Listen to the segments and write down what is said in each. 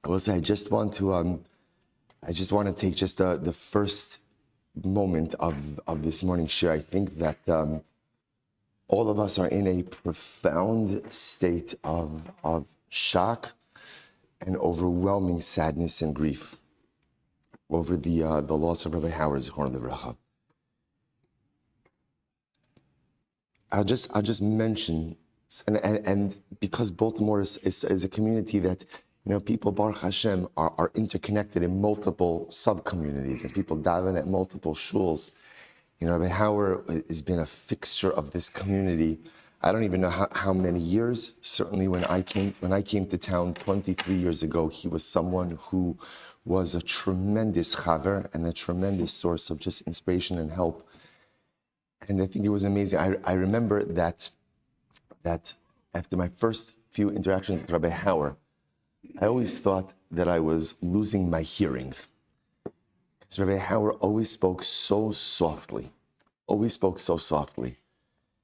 I will say I just want to take just the first moment of this morning's share. I think that all of us are in a profound state of shock and overwhelming sadness and grief over the loss of Rabbi Hauer, Zichron Livracha. I'll just mention, and because Baltimore is a community that, people, Baruch Hashem, are interconnected in multiple sub-communities, and people daven at multiple shuls. Rabbi Hauer has been a fixture of this community. I don't even know how many years. Certainly when I came to town 23 years ago, he was someone who was a tremendous chaver and a tremendous source of just inspiration and help. And I think it was amazing. I remember that after my first few interactions with Rabbi Hauer, I always thought that I was losing my hearing. Because Rabbi Hauer always spoke so softly.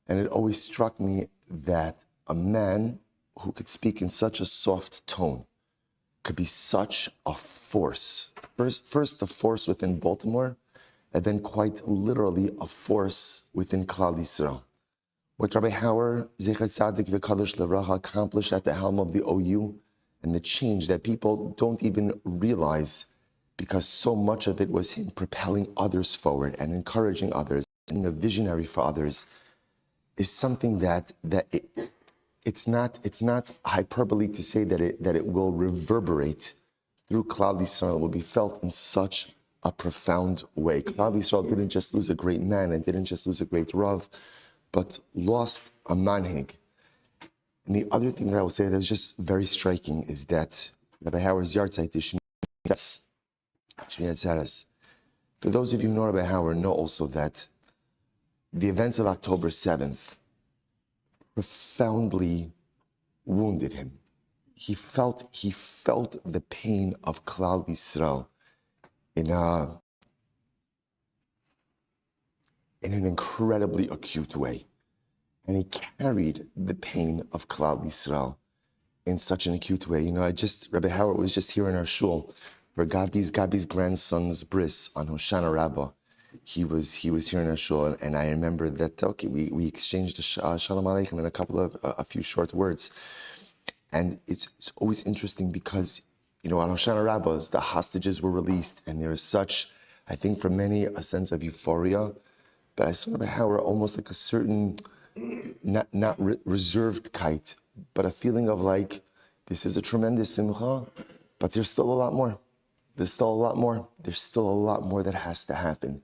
And it always struck me that a man who could speak in such a soft tone could be such a force. First a force within Baltimore, and then quite literally a force within Klal Yisrael. What Rabbi Hauer, Zecher Tzadik V'Kadosh Livracha, accomplished at the helm of the OU, and the change that people don't even realize, because so much of it was him propelling others forward and encouraging others, being a visionary for others, is something that it's not hyperbole to say that it will reverberate through Klal Yisrael. It will be felt in such a profound way. Klal Yisrael didn't just lose a great man and didn't just lose a great Rav, but lost a manhig. And the other thing that I will say that was just very striking is that Rabbi Hauer's yahrzeit is Shmini Atzeres. For those of you who know Rabbi Hauer, know also that the events of October 7th profoundly wounded him. He felt the pain of Klal Yisrael in an incredibly acute way. And he carried the pain of Klal Yisrael in such an acute way. Rabbi Hauer was just here in our shul for Gabi's grandson's bris on Hoshana Rabbah. He was here in our shul, and I remember that, we exchanged a Shalom Aleichem and a few short words. And it's always interesting because, on Hoshana Rabbah, the hostages were released, and there is such, I think for many, a sense of euphoria. But I saw Rabbi Hauer almost like a certain, not reserved kite, but a feeling of like, this is a tremendous simcha, but there's still a lot more. There's still a lot more that has to happen.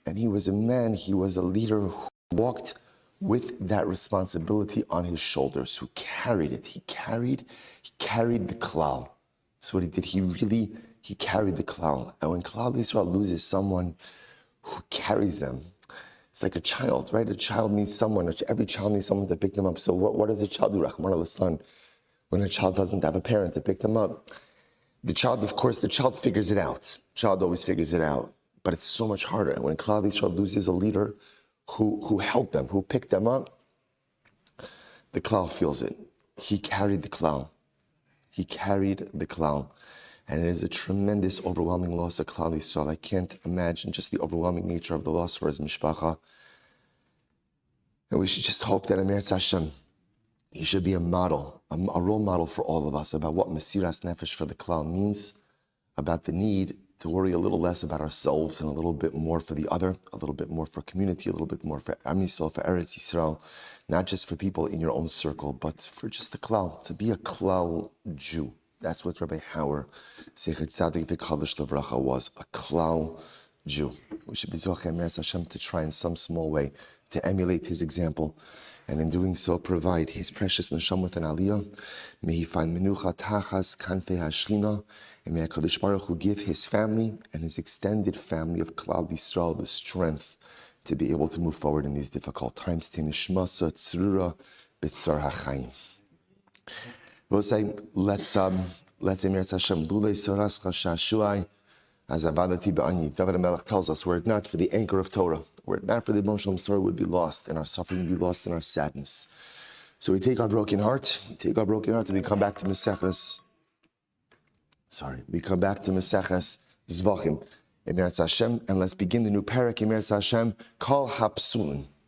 And he was a man, he was a leader who walked with that responsibility on his shoulders, who carried it. He carried the klal. That's what he did. He carried the klal. And when Klal Yisrael loses someone who carries them, it's like a child, right? A child needs someone. Every child needs someone to pick them up. So what does a child do? Rahman al-Islam. When a child doesn't have a parent to pick them up, the child figures it out. Child always figures it out. But it's so much harder. And when Klal Yisrael loses a leader who helped them, who picked them up, the klal feels it. He carried the klal. And it is a tremendous, overwhelming loss of Klal Yisrael. I can't imagine just the overwhelming nature of the loss for his mishpacha. And we should just hope that Eretz Hashem, he should be a model, a role model for all of us about what Mesiras Nefesh for the klal means, about the need to worry a little less about ourselves and a little bit more for the other, a little bit more for community, a little bit more for Am Yisrael, for Eretz Yisrael, not just for people in your own circle, but for just the klal, to be a klal Jew. That's what Rabbi Hauer, Zecher Tzadik V'Kadosh Livracha, was, a klal Jew. We should be Zocheh Eretz Hashem to try in some small way to emulate his example, and in doing so provide his precious neshama with an aliyah. May he find menucha tachas kanfei hashchina, and may HaKadosh Baruch Hu give his family and his extended family of Klal Yisrael the strength to be able to move forward in these difficult times. Tinishmasa tzrura b'tzar hachayim. We'll say, let's Eretz Hashem, Lulei Sorascha Shashuai, as Avadati Ba'ani. David HaMelech tells us, were it not for the anchor of Torah, were it not for the emotional story, we would be lost, and our suffering would be lost in our sadness. So we take our broken heart, and we come back to Maseches We come back to Meseches Zvachim, Eretz Hashem, and let's begin the new parak, Eretz Hashem, Kol HaPsulin.